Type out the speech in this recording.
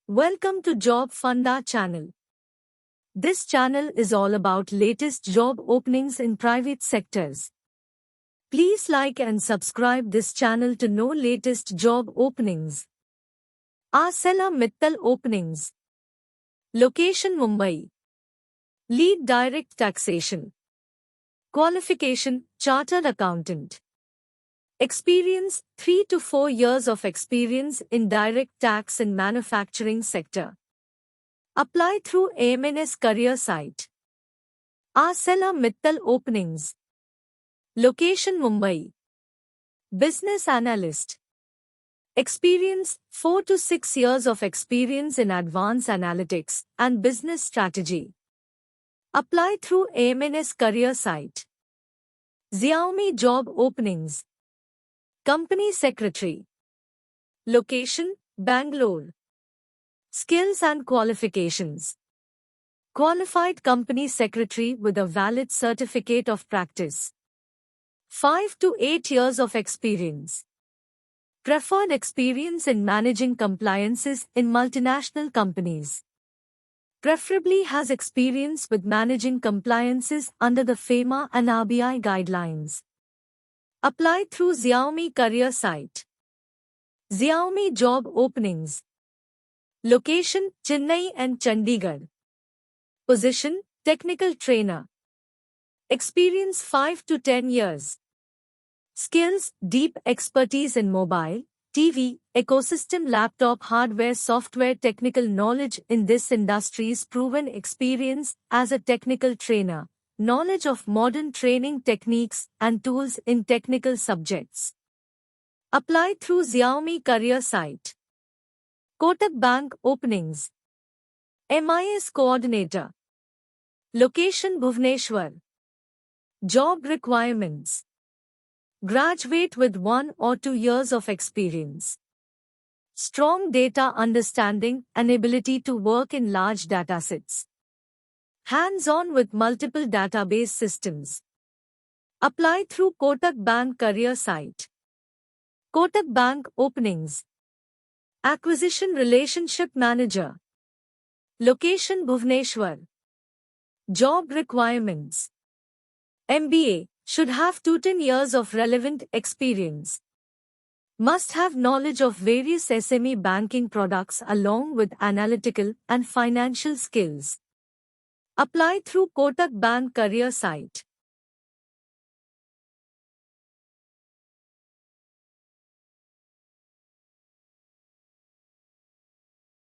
Welcome to Job Funda channel. This channel is all about latest job openings in private sectors. Please like and subscribe this channel to know latest job openings. Arcelor Mittal openings. Location Mumbai. Lead Direct Taxation. Qualification Chartered Accountant. Experience 3 to 4 years of experience in direct tax and manufacturing sector. Apply through AMNS career site. Arcelor Mittal openings. Location Mumbai. Business Analyst. Experience 4 to 6 years of experience in advanced analytics and business strategy. Apply through AMNS career site. Xiaomi Job Openings. Company Secretary. Location Bangalore. Skills and qualifications. Qualified Company Secretary with a valid certificate of practice. 5 to 8 years of experience. Preferred experience in managing compliances in multinational companies. Preferably has experience with managing compliances under the FEMA and RBI guidelines. Apply through Xiaomi career site. Xiaomi Job Openings. Location Chennai and Chandigarh. Position Technical Trainer. Experience 5 to 10 years. Skills Deep expertise in mobile, TV, ecosystem, laptop, hardware, software, technical knowledge in this industry's proven experience as a technical trainer. Knowledge of modern training techniques and tools in technical subjects. Apply through Xiaomi career site. Kotak Bank openings. MIS coordinator. Location Bhubaneswar. Job requirements. Graduate with 1 or 2 years of experience. Strong data understanding and ability to work in large datasets. Hands-on with multiple database systems. Apply through Kotak Bank career site. Kotak Bank openings. Acquisition Relationship Manager. Location Bhubaneswar. Job requirements. MBA should have 2 to 10 years of relevant experience. Must have knowledge of various SME banking products along with analytical and financial skills. Apply through Kotak Bank career site.